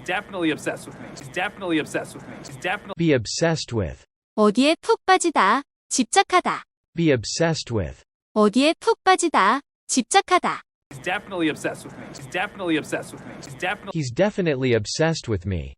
definitely obsessed with me. She's definitely obsessed with me. She's definitely Be obsessed with. 어디에 푹 빠지다, 집착하다. Be obsessed with. 어디에 푹 빠지다, 집착하다. She's definitely obsessed with me. She's definitely obsessed with me. He's definitely obsessed with me.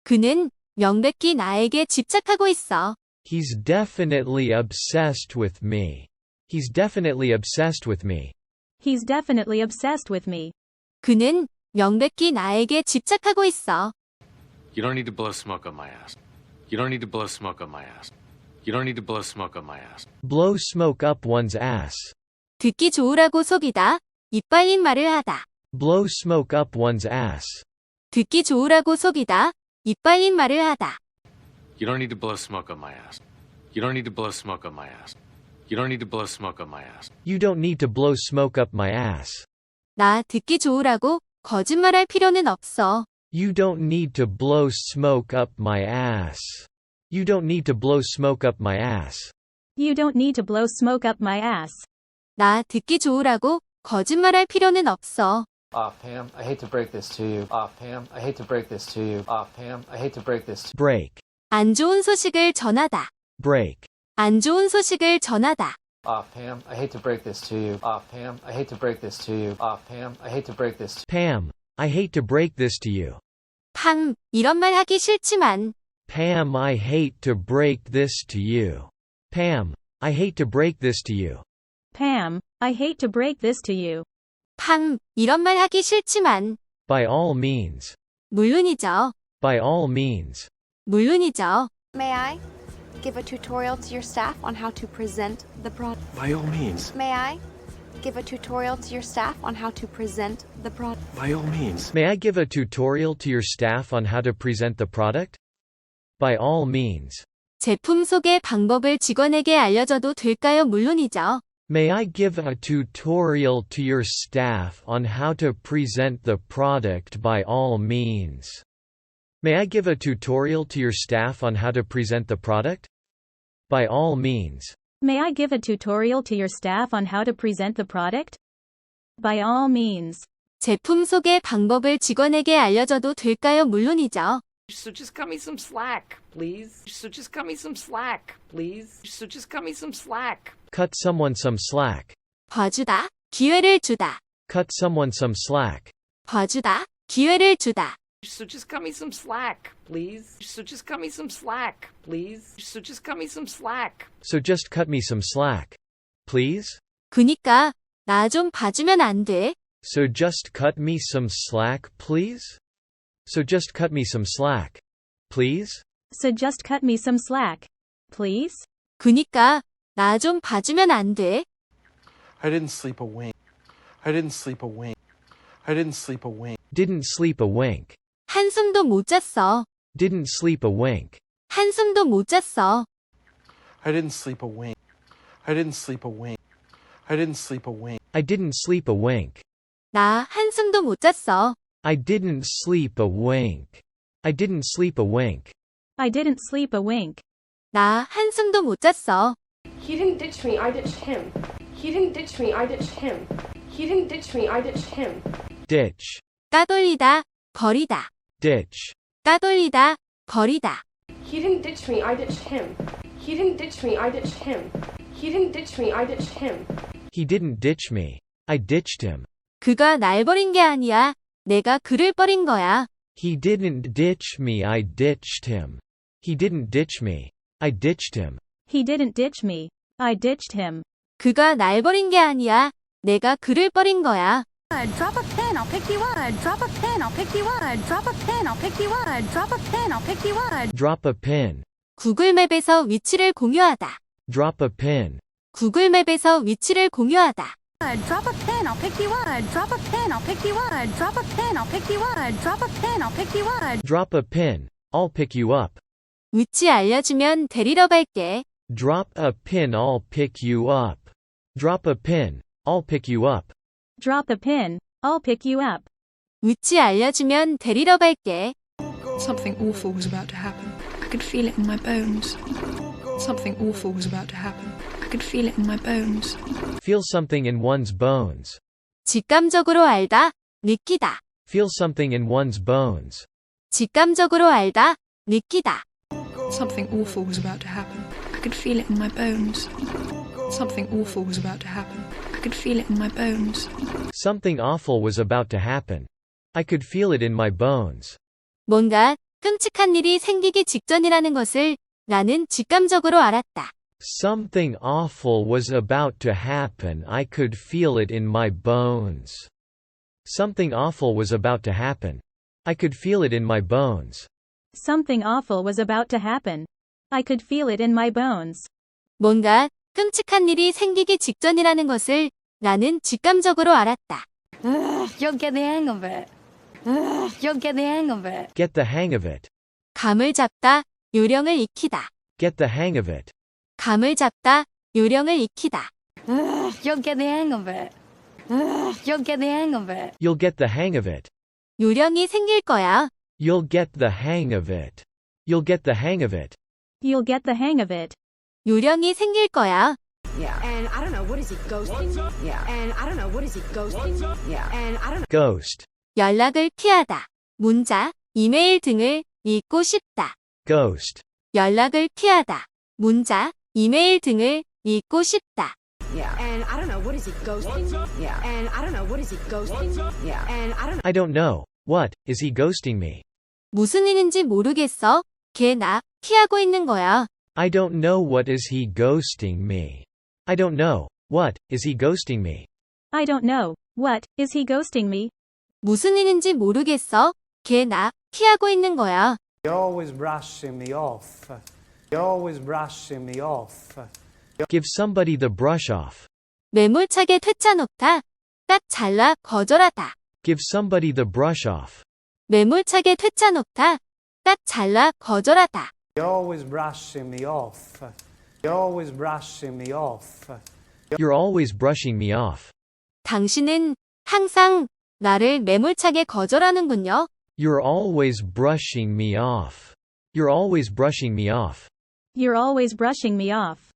그는 명백히 나에게 집착하고 있어. He's definitely obsessed with me. He's definitely obsessed with me. He's definitely obsessed with me. 그는 명백히 나에게 집착하고 있어. You don't need to blow smoke up my ass. You don't need to blow smoke up my ass. You don't need to blow smoke up my ass. Blow smoke up one's ass. 듣기 좋으라고 속이다, 이빨린 말을 하다. Blow smoke up one's ass. 듣기 좋으라고 속이다, 이빨린 말을 하다. You don't need to blow smoke up my ass. You don't need to blow smoke up my ass. You don't need to blow smoke up my ass. You don't need to blow smoke up my ass. 나 듣기 좋으라고 거짓말할 필요는 없어. You don't need to blow smoke up my ass. You don't need to blow smoke up my ass. You don't need to blow smoke up my ass. 나 듣기 좋으라고 거짓말할 필요는 없어. Pam, I hate to break this to you. Pam, I hate to break this to you. Pam, I hate to break this to you. Break. 안 좋은 소식을 전하다. Break. 안 좋은 소식을 전하다. Pam, I hate to break this to you. Pam, I hate to break this to you. Pam, I hate to break this to you. Pam, I hate to break this to you. 팜, 이런 말 하기 싫지만. Pam, I hate to break this to you. Pam, I hate to break this to you. Pam, I hate to break this to you. 팜, 이런 말 하기 싫지만. By all means. 물론이죠. By all means. 물론이죠. May I give a tutorial to your staff on how to present the product? By all means. May I give a tutorial to your staff on how to present the product? By all means. May I give a tutorial to your staff on how to present the product? By all means. 제품 소개 방법을 직원에게 알려줘도 될까요? 물론이죠. May I give a tutorial to your staff on how to present the product? By all means. May I give a tutorial to your staff on how to present the product? By all means. May I give a tutorial to your staff on how to present the product? By all means. 제품 소개 방법을 직원에게 알려줘도 될까요? 물론이죠. So just cut me some slack, please. So just cut me some slack, please. So just cut me some slack. Cut someone some slack. 봐주다, 기회를 주다. Cut someone some slack. 봐주다, 기회를 주다. So just cut me some slack, please. So just cut me some slack, please. So just cut me some slack. So just cut me some slack. Please? 그니까 나 좀 봐주면 안 돼? So just cut me some slack, please? So just cut me some slack. Please? So just cut me some slack. Please? 그니까 나 좀 봐주면 안 돼? I didn't sleep a wink. I didn't sleep a wink. I didn't sleep a wink. Didn't sleep a wink. 한숨도 못 잤어. Didn't sleep a wink. 한숨도 못 잤어. I didn't sleep a wink. I didn't sleep a wink. I didn't sleep a wink. I didn't sleep a wink. 나 한숨도 못 잤어. I didn't sleep a wink. I didn't sleep a wink. I didn't sleep a wink. 나 한숨도 못 잤어. He didn't ditch me, I ditched him. He didn't ditch me, I ditched him. He didn't ditch me, I ditched him. Ditch. 따돌리다, 버리다. Ditch. 따돌리다, 버리다. He didn't ditch me, I ditched him. He didn't ditch me, I ditched him. He didn't ditch me, I ditched him. He didn't ditch me. I ditched him. 그가 날 버린 게 아니야. 내가 그를 버린 거야. He didn't ditch me. I ditched him. He didn't ditch me. I ditched him. He didn't ditch me. I ditched him. 그가 날 버린 게 아니야. 내가 그를 버린 거야. Drop a pin, I'll pick you up. Drop a pin, I'll pick you up. Drop a pin, I'll pick you up. Drop a pin, I'll pick you up. Drop a pin. 구글맵에서 위치를 공유하다. Drop a pin. 구글맵에서 위치를 공유하다. Drop a pin, I'll pick you up. Drop a pin, I'll pick you up. Drop a pin, I'll pick you up. Drop a pin, I'll pick you up. Drop a pin. I'll pick you up. 위치 알려주면 데리러 갈게. Drop a pin. I'll pick you up. Drop a pin. I'll pick you up. Drop the pin. I'll pick you up. 위치 알려주면 데리러 갈게. Something awful was about to happen. I could feel it in my bones. Something awful was about to happen. I could feel it in my bones. Feel something in one's bones. 직감적으로 알다, 느끼다. Feel something in one's bones. 직감적으로 알다, 느끼다. Something awful was about to happen. I could feel it in my bones. Something awful was about to happen. I could feel it in my bones. Something awful was about to happen. I could feel it in my bones. 뭔가 끔찍한 일이 생기기 직전이라는 것을 나는 직감적으로 알았다. Something awful was about to happen. I could feel it in my bones. Something awful was about to happen. I could feel it in my bones. Something awful was about to happen. I could feel it in my bones. 뭔가 끔찍한 일이 생기기 직전이라는 것을 나는 직감적으로 알았다. You'll get the hang of it. You'll get the hang of it. Get the hang of it. 감을 잡다, 요령을 익히다. Get the hang of it. 감을 잡다, 요령을 익히다. You'll get the hang of it. You'll get the hang of it. You'll get the hang of it. 요령이 생길 거야. You'll get the hang of it. You'll get the hang of it. You'll get the hang of it. 요령이 생길 거야. Yeah, and I don't know, what is he ghosting? Yeah, and I don't know, what is he ghosting? Yeah, and I don't know. Ghost. 연락을 피하다. 문자, 이메일 등을 읽고 싶다. Ghost. 연락을 피하다. 문자, 이메일 등을 읽고 싶다. Yeah, and I don't know, what is he ghosting? Yeah, and I don't know, what is he ghosting? Yeah, and I don't know. What is he ghosting me? 무슨 일인지 모르겠어. 걔 나 피하고 있는 거야. I don't know what is he ghosting me. I don't know. What is he ghosting me? I don't know. What is he ghosting me? 무슨 일인지 모르겠어. 걔 나 피하고 있는 거야. You're always brushing me off. You're always brushing me off. Give somebody the brush off. 매몰차게 퇴짜놓다. 딱 잘라 거절하다. Give somebody the brush off. 매몰차게 퇴짜놓다. 딱 잘라 거절하다. You're always brushing me off. You're always brushing me off. You're always brushing me off. 당신은 항상 나를 매몰차게 거절하는군요. You're always brushing me off. You're always brushing me off. You're always brushing me off.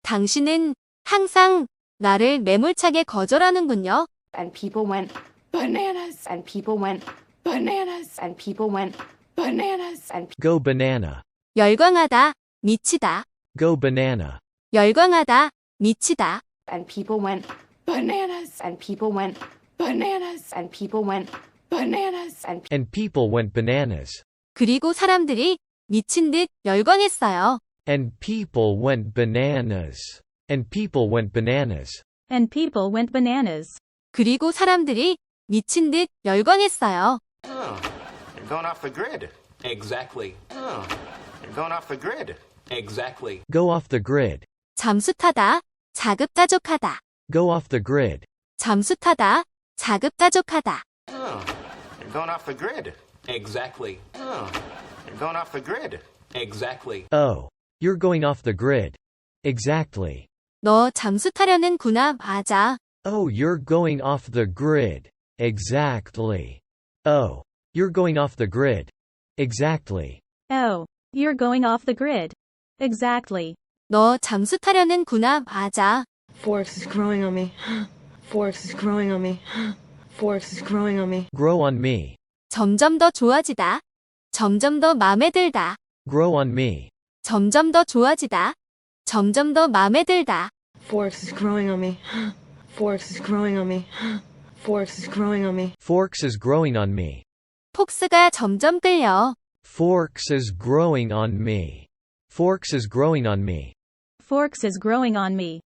당신은 항상 나를 매몰차게 거절하는군요. And people went bananas. And people went bananas. And people went bananas. And Go banana. 열광하다, 미치다. Go banana. 열광하다, 미치다. And people went bananas. And people went bananas. And people went bananas. And people went bananas. 그리고 사람들이 미친 듯 열광했어요. And people went bananas. And people went bananas. And people went bananas. 그리고 사람들이 미친 듯 열광했어요. Oh, you're going off the grid. Exactly. Oh, you're going off the grid. Exactly. Go off the grid. 잠수 타다, 자급자족하다. Go off the grid. 잠수 타다, 자급자족하다. Oh, you're going off the grid. Exactly. Oh, you're going off the grid. Exactly. Oh, you're going off the grid. Exactly. 너 잠수 타려는구나, 맞아. Oh, you're going off the grid. Exactly. Oh, you're going off the grid. Exactly. Oh, you're going off the grid. Exactly. 너 잠수 타려는구나, 맞아. Forks is growing on me. Forks is growing on me. Forks is growing on me. Grow on me. 점점 더 좋아지다. 점점 더 마음에 들다. Grow on me. 점점 더 좋아지다. 점점 더 마음에 들다. Forks is growing on me. Forks is growing on me. Forks is growing on me. Forks is growing on me. 폭스가 점점 끌려. Forks is growing on me. Forks is growing on me. Forks is growing on me.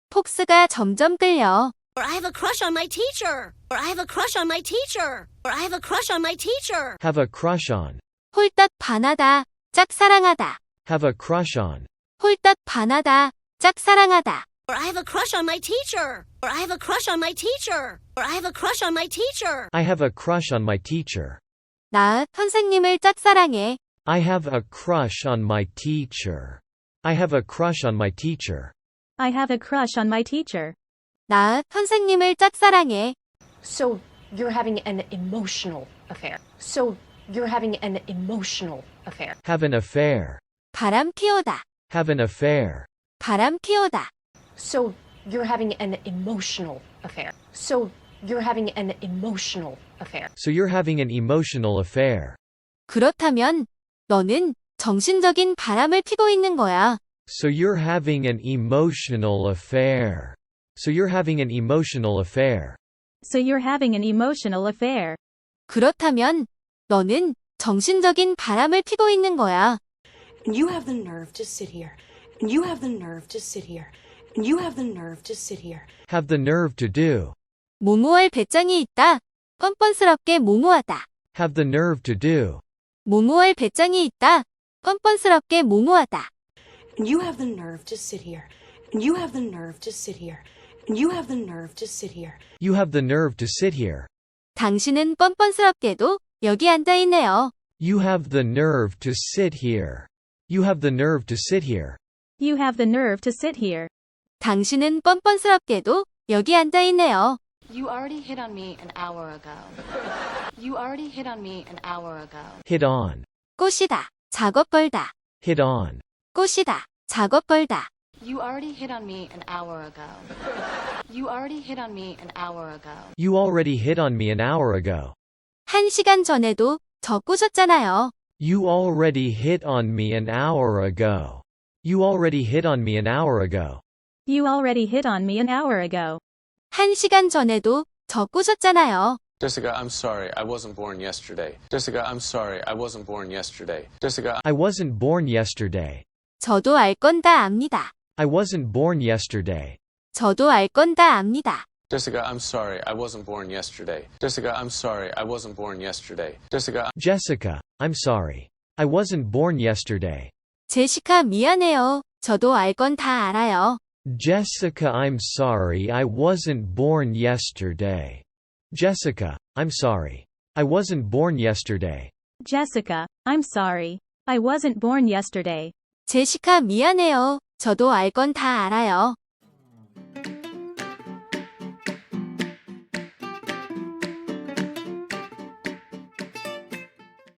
폭스가 점점 끌려. Or I have a crush on my teacher. Or I have a crush on my teacher. Or I have a crush on my teacher. Have a crush on. 홀딱 반하다. 짝사랑하다. Have a crush on. 홀딱 반하다. 짝사랑하다. Or I have a crush on my teacher. Or I have a crush on my teacher. Or I have a crush on my teacher. I have a crush on my teacher. 나 선생님을 짝사랑해. I have a crush on my teacher. I have a crush on my teacher. I have a crush on my teacher. 나 선생님을 짝사랑해. So you're having an emotional affair. So you're having an emotional affair. Have an affair. 바람 피우다. Have an affair. 바람 피우다. So you're having an emotional affair. So you're having an emotional affair. So you're having an emotional affair. 그렇다면 너는 정신적인 바람을 피고 있는 거야. So you're having an emotional affair. So you're having an emotional affair. So you're having an emotional affair. 그렇다면 너는 정신적인 바람을 피고 있는 거야. And you have the nerve to sit here. And you have the nerve to sit here. And you have the nerve to sit here. Have the nerve to do. 모모할 배짱이 있다. 뻔뻔스럽게 모모하다. Have the nerve to do. 모모할 배짱이 있다. 뻔뻔스럽게 모모하다. And you have the nerve to sit here. And you have the nerve to sit here. And you have the nerve to sit here. You have the nerve to sit here. 당신은 뻔뻔스럽게도 여기 앉아 있네요. You have the nerve to sit here. You have the nerve to sit here. You have the nerve to sit here. 당신은 뻔뻔스럽게도 여기 앉아 있네요. You already hit on me an hour ago. You already hit on me an hour ago. Hit on. 꼬시다. 작업 걸다. Hit on. 꼬시다. 작업 걸다. You already hit on me an hour ago. You already hit on me an hour ago. You already hit on me an hour ago. 1시간 전에도 저 꼬셨잖아요. You already hit on me an hour ago. You already hit on me an hour ago. You already hit on me an hour ago. 1시간 전에도 저 꼬셨잖아요. Jessica, I'm sorry. I wasn't born yesterday. Jessica, I'm sorry. I wasn't born yesterday. Jessica, I wasn't born yesterday. 저도 알 건 다 압니다. I wasn't born yesterday. 저도 알 건 다 압니다. Jessica, I'm sorry. I wasn't born yesterday. Jessica, I'm sorry. I wasn't born yesterday. Jessica, I'm sorry. I wasn't born yesterday. 제시카 미안해요. 저도 알 건 다 알아요. Jessica, I'm sorry. I wasn't born yesterday. Jessica, I'm sorry. I wasn't born yesterday. Jessica, I'm sorry. I wasn't born yesterday. 제시카 미안해요. 저도 알 건 다 알아요.